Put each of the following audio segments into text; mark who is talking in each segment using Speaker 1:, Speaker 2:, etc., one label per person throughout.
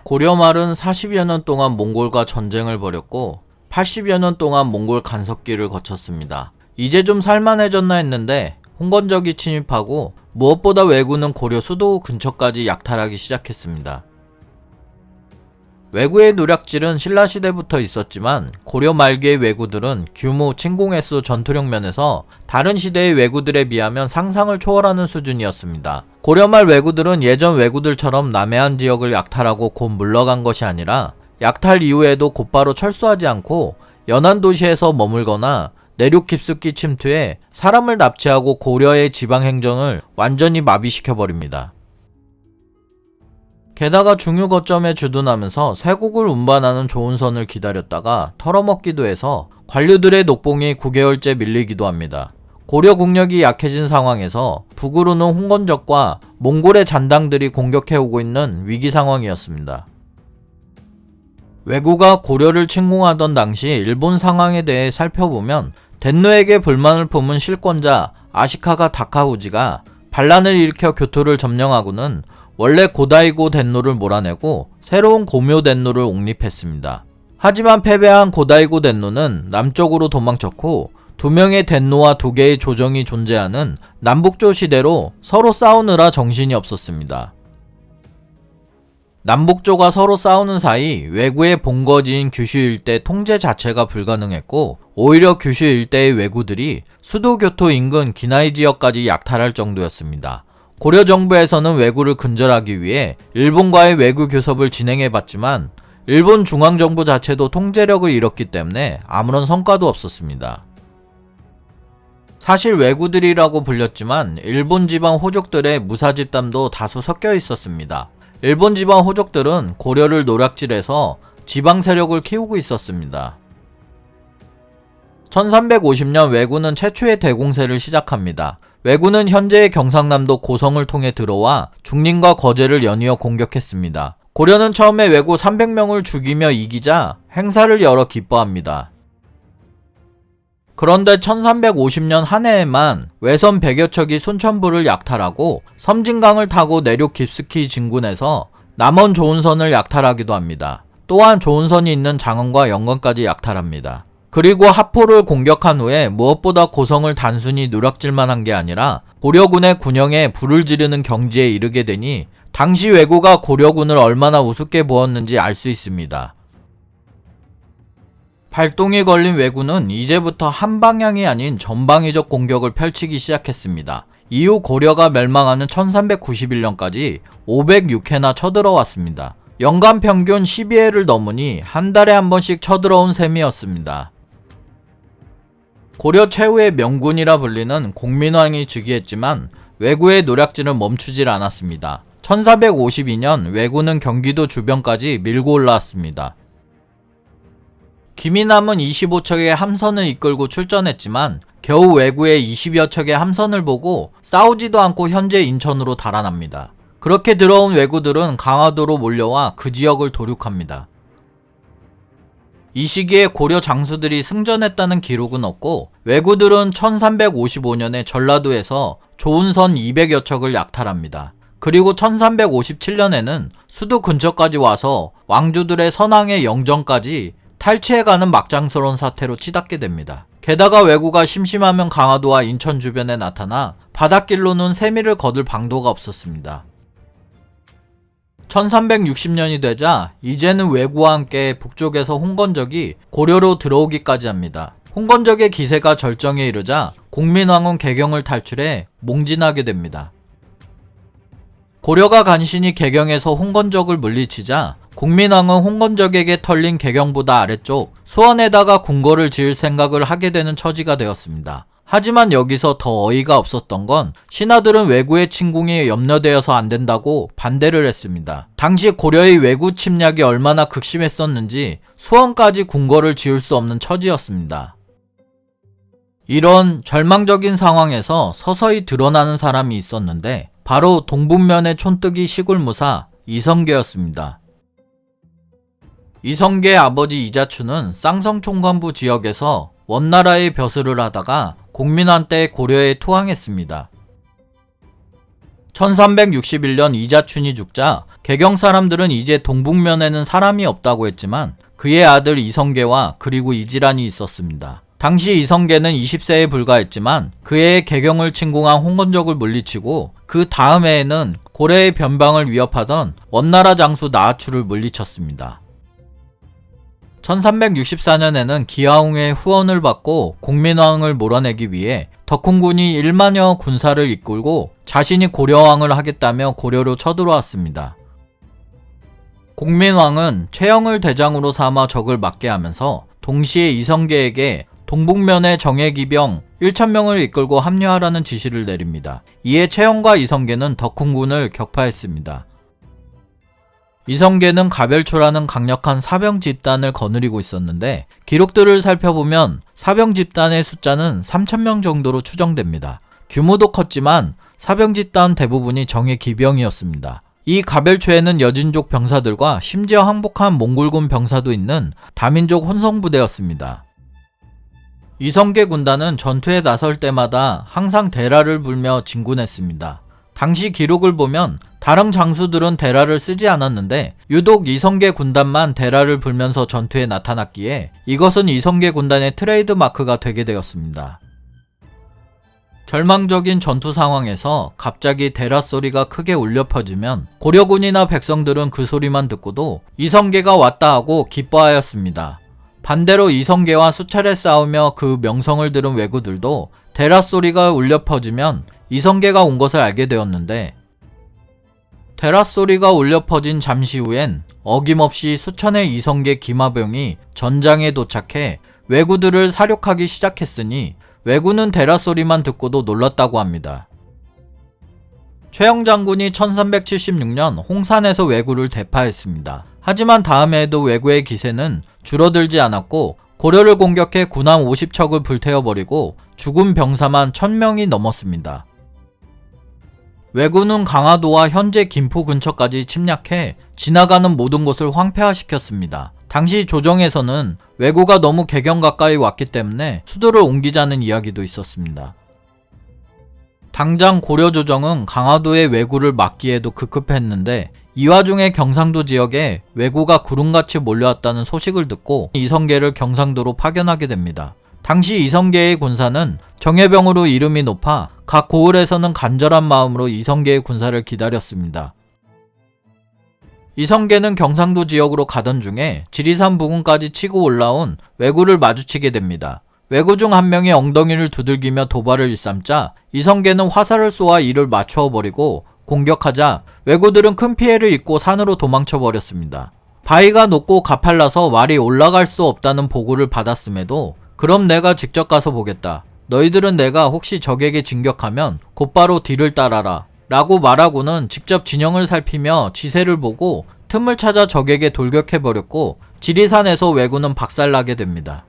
Speaker 1: 고려 말은 40여 년 동안 몽골과 전쟁을 벌였고 80여 년 동안 몽골 간섭기를 거쳤습니다. 이제 좀 살만해졌나 했는데 홍건적이 침입하고 무엇보다 왜구는 고려 수도 근처까지 약탈하기 시작했습니다. 왜구의 노략질은 신라시대부터 있었지만 고려 말기의 왜구들은 규모, 침공 횟수, 전투력 면에서 다른 시대의 왜구들에 비하면 상상을 초월하는 수준이었습니다. 고려 말 왜구들은 예전 왜구들처럼 남해안 지역을 약탈하고 곧 물러간 것이 아니라 약탈 이후에도 곧바로 철수하지 않고 연안 도시에서 머물거나 내륙 깊숙이 침투해 사람을 납치하고 고려의 지방 행정을 완전히 마비시켜버립니다. 게다가 중유 거점에 주둔하면서 쇠국을 운반하는 조은선을 기다렸다가 털어먹기도 해서 관료들의 녹봉이 9개월째 밀리기도 합니다. 고려 국력이 약해진 상황에서 북으로는 홍건적과 몽골의 잔당들이 공격해오고 있는 위기 상황이었습니다. 왜구가 고려를 침공하던 당시 일본 상황에 대해 살펴보면 덴노에게 불만을 품은 실권자 아시카가 다카우지가 반란을 일으켜 교토를 점령하고는 원래 고다이고 덴노를 몰아내고 새로운 고묘 덴노를 옹립했습니다. 하지만 패배한 고다이고 덴노는 남쪽으로 도망쳤고 두 명의 덴노와 두 개의 조정이 존재하는 남북조 시대로 서로 싸우느라 정신이 없었습니다. 남북조가 서로 싸우는 사이 왜구의 본거지인 규슈 일대 통제 자체가 불가능했고 오히려 규슈 일대의 왜구들이 수도 교토 인근 기나이 지역까지 약탈할 정도였습니다. 고려 정부에서는 왜구를 근절하기 위해 일본과의 왜구 교섭을 진행해봤지만 일본 중앙정부 자체도 통제력을 잃었기 때문에 아무런 성과도 없었습니다. 사실 왜구들이라고 불렸지만 일본 지방 호족들의 무사집단도 다수 섞여 있었습니다. 일본 지방 호족들은 고려를 노략질해서 지방 세력을 키우고 있었습니다. 1350년 왜구는 최초의 대공세를 시작합니다. 왜구는 현재의 경상남도 고성을 통해 들어와 중림과 거제를 연이어 공격했습니다. 고려는 처음에 왜구 300명을 죽이며 이기자 행사를 열어 기뻐합니다. 그런데 1350년 한 해에만 왜선 100여 척이 순천부를 약탈하고 섬진강을 타고 내륙 깊숙이 진군해서 남원 조은선을 약탈하기도 합니다. 또한 조은선이 있는 장흥과 영건까지 약탈합니다. 그리고 하포를 공격한 후에 무엇보다 고성을 단순히 노략질만 한 게 아니라 고려군의 군영에 불을 지르는 경지에 이르게 되니 당시 왜구가 고려군을 얼마나 우습게 보았는지 알 수 있습니다. 발동이 걸린 왜구는 이제부터 한 방향이 아닌 전방위적 공격을 펼치기 시작했습니다. 이후 고려가 멸망하는 1391년까지 506회나 쳐들어왔습니다. 연간 평균 12회를 넘으니 한 달에 한 번씩 쳐들어온 셈이었습니다. 고려 최후의 명군이라 불리는 공민왕이 즉위했지만 왜구의 노략질은 멈추질 않았습니다. 1452년 왜구는 경기도 주변까지 밀고 올라왔습니다. 기민함은 25척의 함선을 이끌고 출전했지만 겨우 왜구의 20여 척의 함선을 보고 싸우지도 않고 현재 인천으로 달아납니다. 그렇게 들어온 왜구들은 강화도로 몰려와 그 지역을 도륙합니다. 이 시기에 고려 장수들이 승전했다는 기록은 없고 왜구들은 1355년에 전라도에서 조은선 200여 척을 약탈합니다. 그리고 1357년에는 수도 근처까지 와서 왕주들의 선왕의 영정까지 탈취해가는 막장스러운 사태로 치닫게 됩니다. 게다가 왜구가 심심하면 강화도와 인천 주변에 나타나 바닷길로는 세미를 거둘 방도가 없었습니다. 1360년이 되자 이제는 왜구와 함께 북쪽에서 홍건적이 고려로 들어오기까지 합니다. 홍건적의 기세가 절정에 이르자 공민왕은 개경을 탈출해 몽진하게 됩니다. 고려가 간신히 개경에서 홍건적을 물리치자 공민왕은 홍건적에게 털린 개경보다 아래쪽 수원에다가 궁궐을 지을 생각을 하게 되는 처지가 되었습니다. 하지만 여기서 더 어이가 없었던 건 신하들은 왜구의 침공이 염려되어서 안된다고 반대를 했습니다. 당시 고려의 왜구 침략이 얼마나 극심했었는지 수원까지 궁궐을 지을 수 없는 처지였습니다. 이런 절망적인 상황에서 서서히 드러나는 사람이 있었는데 바로 동북면의 촌뜨기 시골무사 이성계였습니다. 이성계의 아버지 이자추는 쌍성총관부 지역에서 원나라의 벼슬을 하다가 공민왕 때 고려에 투항했습니다. 1361년 이자춘이 죽자 개경 사람들은 이제 동북면에는 사람이 없다고 했지만 그의 아들 이성계와 그리고 이지란이 있었습니다. 당시 이성계는 20세에 불과했지만 그의 개경을 침공한 홍건적을 물리치고 그 다음 해에는 고려의 변방을 위협하던 원나라 장수 나아추를 물리쳤습니다. 1364년에는 기하웅의 후원을 받고 공민왕을 몰아내기 위해 덕훈군이 1만여 군사를 이끌고 자신이 고려왕을 하겠다며 고려로 쳐들어왔습니다. 공민왕은 최영을 대장으로 삼아 적을 막게 하면서 동시에 이성계에게 동북면의 정예기병 1000명을 이끌고 합류하라는 지시를 내립니다. 이에 최영과 이성계는 덕훈군을 격파했습니다. 이성계는 가별초라는 강력한 사병 집단을 거느리고 있었는데 기록들을 살펴보면 사병 집단의 숫자는 3000명 정도로 추정됩니다. 규모도 컸지만 사병 집단 대부분이 정예 기병이었습니다. 이 가별초에는 여진족 병사들과 심지어 항복한 몽골군 병사도 있는 다민족 혼성부대였습니다. 이성계 군단은 전투에 나설 때마다 항상 대라를 불며 진군했습니다. 당시 기록을 보면 다른 장수들은 대라를 쓰지 않았는데 유독 이성계 군단만 대라를 불면서 전투에 나타났기에 이것은 이성계 군단의 트레이드 마크가 되게 되었습니다. 절망적인 전투 상황에서 갑자기 대라 소리가 크게 울려 퍼지면 고려군이나 백성들은 그 소리만 듣고도 이성계가 왔다 하고 기뻐하였습니다. 반대로 이성계와 수차례 싸우며 그 명성을 들은 왜구들도 대라 소리가 울려 퍼지면 이성계가 온 것을 알게 되었는데 대라 소리가 울려 퍼진 잠시 후엔 어김없이 수천의 이성계 기마병이 전장에 도착해 왜구들을 사륙하기 시작했으니 왜구는 대라 소리만 듣고도 놀랐다고 합니다. 최영 장군이 1376년 홍산에서 왜구를 대파했습니다. 하지만 다음 해에도 왜구의 기세는 줄어들지 않았고 고려를 공격해 군함 50척을 불태워버리고 죽은 병사만 1000명이 넘었습니다. 왜구는 강화도와 현재 김포 근처까지 침략해 지나가는 모든 곳을 황폐화시켰습니다. 당시 조정에서는 왜구가 너무 개경 가까이 왔기 때문에 수도를 옮기자는 이야기도 있었습니다. 당장 고려조정은 강화도의 왜구를 막기에도 급급했는데 이 와중에 경상도 지역에 왜구가 구름같이 몰려왔다는 소식을 듣고 이성계를 경상도로 파견하게 됩니다. 당시 이성계의 군사는 정예병으로 이름이 높아 각 고을에서는 간절한 마음으로 이성계의 군사를 기다렸습니다. 이성계는 경상도 지역으로 가던 중에 지리산 부근까지 치고 올라온 왜구를 마주치게 됩니다. 왜구 중 한 명이 엉덩이를 두들기며 도발을 일삼자 이성계는 화살을 쏘아 이를 맞추어 버리고 공격하자 왜구들은 큰 피해를 입고 산으로 도망쳐 버렸습니다. 바위가 높고 가팔라서 말이 올라갈 수 없다는 보고를 받았음에도 그럼 내가 직접 가서 보겠다. 너희들은 내가 혹시 적에게 진격하면 곧바로 뒤를 따라라 라고 말하고는 직접 진영을 살피며 지세를 보고 틈을 찾아 적에게 돌격해버렸고 지리산에서 왜구는 박살나게 됩니다.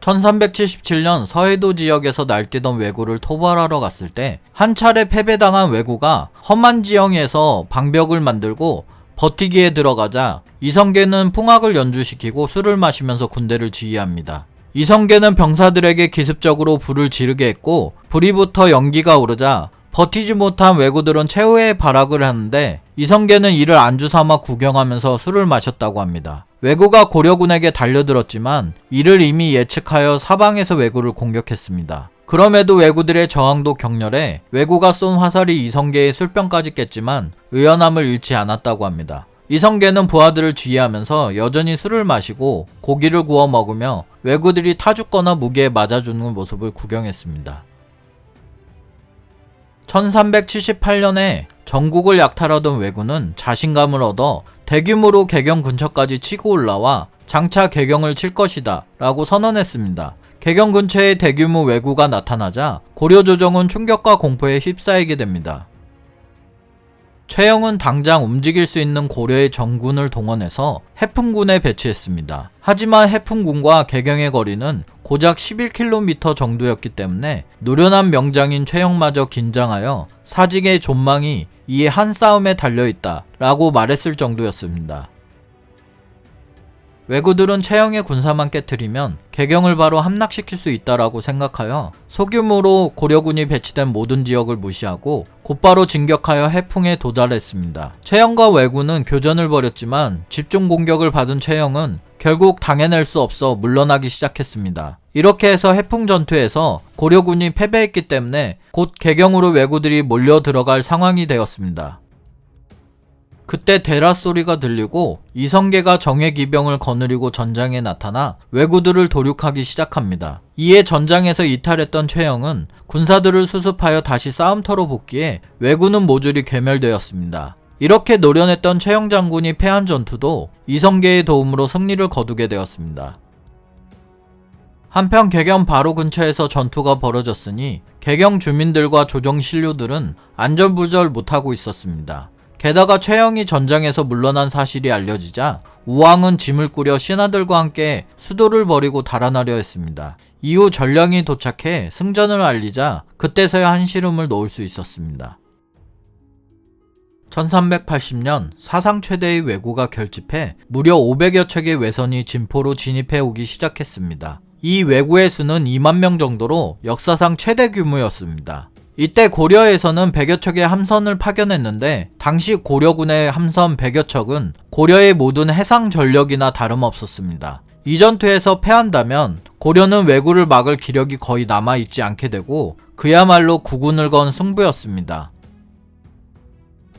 Speaker 1: 1377년 서해도 지역에서 날뛰던 왜구를 토벌하러 갔을 때 한 차례 패배당한 왜구가 험한 지형에서 방벽을 만들고 버티기에 들어가자 이성계는 풍악을 연주시키고 술을 마시면서 군대를 지휘합니다. 이성계는 병사들에게 기습적으로 불을 지르게 했고 불이 붙어 연기가 오르자 버티지 못한 왜구들은 최후의 발악을 하는데 이성계는 이를 안주 삼아 구경하면서 술을 마셨다고 합니다. 왜구가 고려군에게 달려들었지만 이를 이미 예측하여 사방에서 왜구를 공격했습니다. 그럼에도 왜구들의 저항도 격렬해 왜구가 쏜 화살이 이성계의 술병까지 깼지만 의연함을 잃지 않았다고 합니다. 이성계는 부하들을 지휘하면서 여전히 술을 마시고 고기를 구워 먹으며 왜구들이 타죽거나 무기에 맞아주는 모습을 구경했습니다. 1378년에 전국을 약탈하던 왜구는 자신감을 얻어 대규모로 개경 근처까지 치고 올라와 장차 개경을 칠 것이다 라고 선언했습니다. 개경 근처에 대규모 왜구가 나타나자 고려조정은 충격과 공포에 휩싸이게 됩니다. 최영은 당장 움직일 수 있는 고려의 정군을 동원해서 해풍군에 배치했습니다. 하지만 해풍군과 개경의 거리는 고작 11km 정도였기 때문에 노련한 명장인 최영마저 긴장하여 사직의 존망이 이에 한 싸움에 달려있다 라고 말했을 정도였습니다. 왜구들은 채영의 군사만 깨트리면 개경을 바로 함락시킬 수 있다라고 생각하여 소규모로 고려군이 배치된 모든 지역을 무시하고 곧바로 진격하여 해풍에 도달했습니다. 채영과 왜구는 교전을 벌였지만 집중 공격을 받은 채영은 결국 당해낼 수 없어 물러나기 시작했습니다. 이렇게 해서 해풍 전투에서 고려군이 패배했기 때문에 곧 개경으로 왜구들이 몰려 들어갈 상황이 되었습니다. 그때 대라 소리가 들리고 이성계가 정예 기병을 거느리고 전장에 나타나 왜구들을 도륙하기 시작합니다. 이에 전장에서 이탈했던 최영은 군사들을 수습하여 다시 싸움터로 복귀해 왜구는 모조리 괴멸되었습니다. 이렇게 노련했던 최영 장군이 패한 전투도 이성계의 도움으로 승리를 거두게 되었습니다. 한편 개경 바로 근처에서 전투가 벌어졌으니 개경 주민들과 조정 신료들은 안절부절 못하고 있었습니다. 게다가 최영이 전장에서 물러난 사실이 알려지자 우왕은 짐을 꾸려 신하들과 함께 수도를 버리고 달아나려 했습니다. 이후 전령이 도착해 승전을 알리자 그때서야 한시름을 놓을 수 있었습니다. 1380년 사상 최대의 왜구가 결집해 무려 500여 척의 왜선이 진포로 진입해 오기 시작했습니다. 이 왜구의 수는 2만 명 정도로 역사상 최대 규모였습니다. 이때 고려에서는 100여 척의 함선을 파견했는데 당시 고려군의 함선 100여 척은 고려의 모든 해상 전력이나 다름없었습니다. 이 전투에서 패한다면 고려는 왜구를 막을 기력이 거의 남아있지 않게 되고 그야말로 구군을 건 승부였습니다.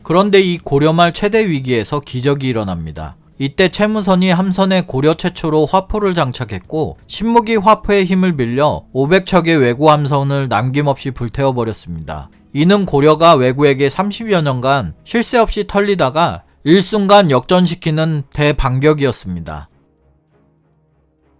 Speaker 1: 그런데 이 고려말 최대 위기에서 기적이 일어납니다. 이때 채무선이 함선에 고려 최초로 화포를 장착했고 신무기 화포의 힘을 빌려 500척의 왜구 함선을 남김없이 불태워버렸습니다. 이는 고려가 왜구에게 30여 년간 쉴 새 없이 털리다가 일순간 역전시키는 대반격이었습니다.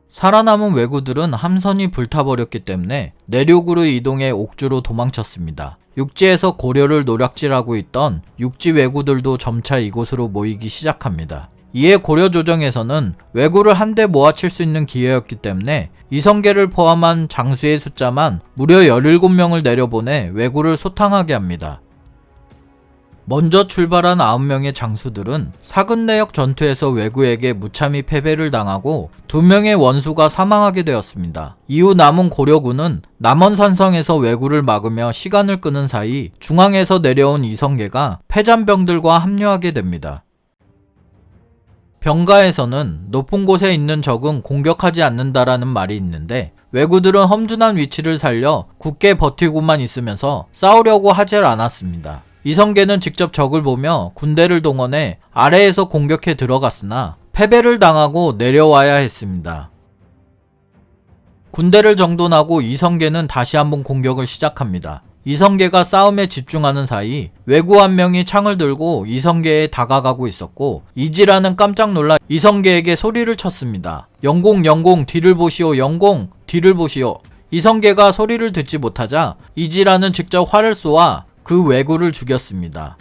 Speaker 1: 살아남은 왜구들은 함선이 불타버렸기 때문에 내륙으로 이동해 옥주로 도망쳤습니다. 육지에서 고려를 노략질하고 있던 육지 왜구들도 점차 이곳으로 모이기 시작합니다. 이에 고려 조정에서는 왜구를 한데 모아칠 수 있는 기회였기 때문에 이성계를 포함한 장수의 숫자만 무려 17명을 내려보내 왜구를 소탕하게 합니다. 먼저 출발한 9명의 장수들은 사근내역 전투에서 왜구에게 무참히 패배를 당하고 2명의 원수가 사망하게 되었습니다. 이후 남은 고려군은 남원산성에서 왜구를 막으며 시간을 끄는 사이 중앙에서 내려온 이성계가 패잔병들과 합류하게 됩니다. 병가에서는 높은 곳에 있는 적은 공격하지 않는다라는 말이 있는데 왜구들은 험준한 위치를 살려 굳게 버티고만 있으면서 싸우려고 하질 않았습니다. 이성계는 직접 적을 보며 군대를 동원해 아래에서 공격해 들어갔으나 패배를 당하고 내려와야 했습니다. 군대를 정돈하고 이성계는 다시 한번 공격을 시작합니다. 이성계가 싸움에 집중하는 사이 왜구 한 명이 창을 들고 이성계에 다가가고 있었고 이지라는 깜짝 놀라 이성계에게 소리를 쳤습니다. 영공 영공 뒤를 보시오 영공 뒤를 보시오. 이성계가 소리를 듣지 못하자 이지라는 직접 활을 쏘아 그 왜구를 죽였습니다.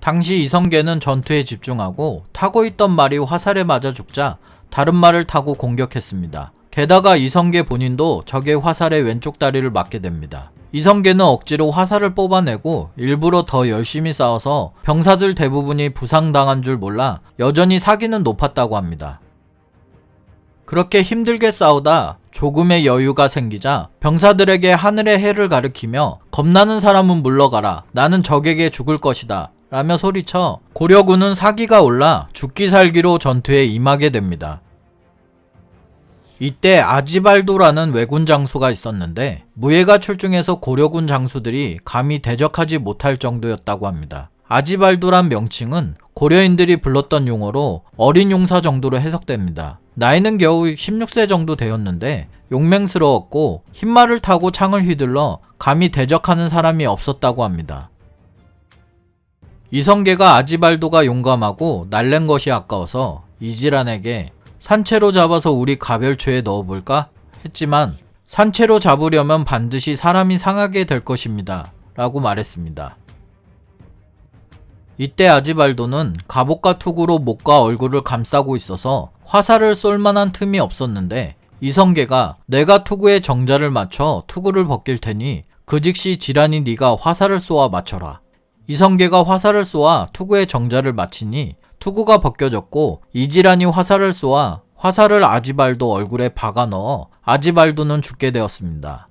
Speaker 1: 당시 이성계는 전투에 집중하고 타고 있던 말이 화살에 맞아 죽자 다른 말을 타고 공격했습니다. 게다가 이성계 본인도 적의 화살에 왼쪽 다리를 맞게 됩니다. 이성계는 억지로 화살을 뽑아내고 일부러 더 열심히 싸워서 병사들 대부분이 부상당한 줄 몰라 여전히 사기는 높았다고 합니다. 그렇게 힘들게 싸우다 조금의 여유가 생기자 병사들에게 하늘의 해를 가리키며 겁나는 사람은 물러가라 나는 적에게 죽을 것이다 라며 소리쳐 고려군은 사기가 올라 죽기 살기로 전투에 임하게 됩니다. 이때 아지발도라는 왜군 장수가 있었는데 무예가 출중해서 고려군 장수들이 감히 대적하지 못할 정도였다고 합니다. 아지발도란 명칭은 고려인들이 불렀던 용어로 어린 용사 정도로 해석됩니다. 나이는 겨우 16세 정도 되었는데 용맹스러웠고 흰말을 타고 창을 휘둘러 감히 대적하는 사람이 없었다고 합니다. 이성계가 아지발도가 용감하고 날랜 것이 아까워서 이지란에게 산채로 잡아서 우리 가별초에 넣어볼까? 했지만 산채로 잡으려면 반드시 사람이 상하게 될 것입니다. 라고 말했습니다. 이때 아지발도는 갑옷과 투구로 목과 얼굴을 감싸고 있어서 화살을 쏠 만한 틈이 없었는데 이성계가 내가 투구에 정자를 맞춰 투구를 벗길 테니 그 즉시 지란이 네가 화살을 쏘아 맞춰라. 이성계가 화살을 쏘아 투구에 정자를 맞히니 투구가 벗겨졌고 이지란이 화살을 쏘아 화살을 아지발도 얼굴에 박아 넣어 아지발도는 죽게 되었습니다.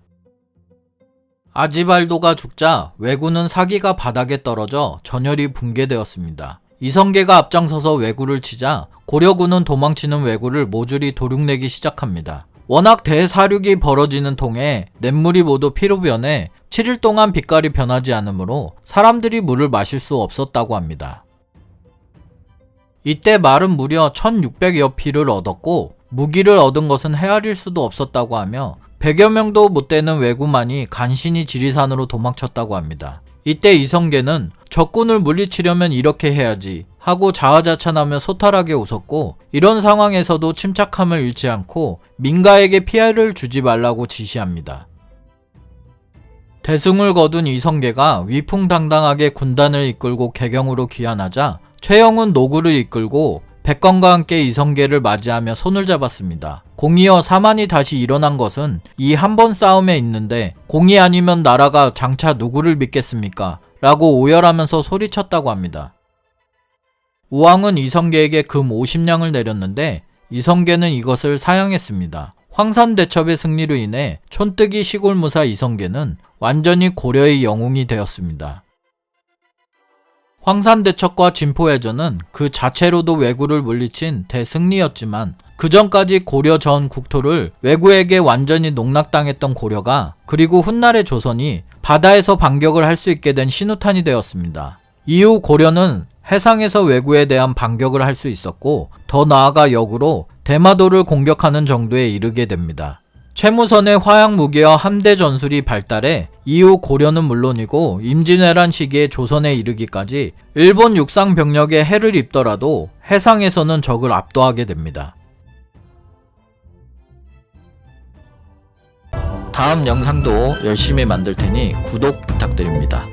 Speaker 1: 아지발도가 죽자 왜구는 사기가 바닥에 떨어져 전열이 붕괴되었습니다. 이성계가 앞장서서 왜구를 치자 고려군은 도망치는 왜구를 모조리 도륙내기 시작합니다. 워낙 대사륙이 벌어지는 통에 냇물이 모두 피로 변해 7일 동안 빛깔이 변하지 않으므로 사람들이 물을 마실 수 없었다고 합니다. 이때 말은 무려 1600여 피를 얻었고 무기를 얻은 것은 헤아릴 수도 없었다고 하며 100여 명도 못 되는 왜구만이 간신히 지리산으로 도망쳤다고 합니다. 이때 이성계는 적군을 물리치려면 이렇게 해야지 하고 자화자찬하며 소탈하게 웃었고 이런 상황에서도 침착함을 잃지 않고 민가에게 피해를 주지 말라고 지시합니다. 대승을 거둔 이성계가 위풍당당하게 군단을 이끌고 개경으로 귀환하자 최영은 노구를 이끌고 백건과 함께 이성계를 맞이하며 손을 잡았습니다. 공이여 사만이 다시 일어난 것은 이 한 번 싸움에 있는데 공이 아니면 나라가 장차 누구를 믿겠습니까? 라고 오열하면서 소리쳤다고 합니다. 우왕은 이성계에게 금 50냥을 내렸는데 이성계는 이것을 사양했습니다. 황산대첩의 승리로 인해 촌뜨기 시골무사 이성계는 완전히 고려의 영웅이 되었습니다. 황산대첩과 진포해전은 그 자체로도 왜구를 물리친 대승리였지만 그 전까지 고려 전 국토를 왜구에게 완전히 농락당했던 고려가 그리고 훗날의 조선이 바다에서 반격을 할 수 있게 된 신호탄이 되었습니다. 이후 고려는 해상에서 왜구에 대한 반격을 할 수 있었고 더 나아가 역으로 대마도를 공격하는 정도에 이르게 됩니다. 최무선의 화약무기와 함대 전술이 발달해 이후 고려는 물론이고 임진왜란 시기에 조선에 이르기까지 일본 육상 병력에 해를 입더라도 해상에서는 적을 압도하게 됩니다. 다음 영상도 열심히 만들 테니 구독 부탁드립니다.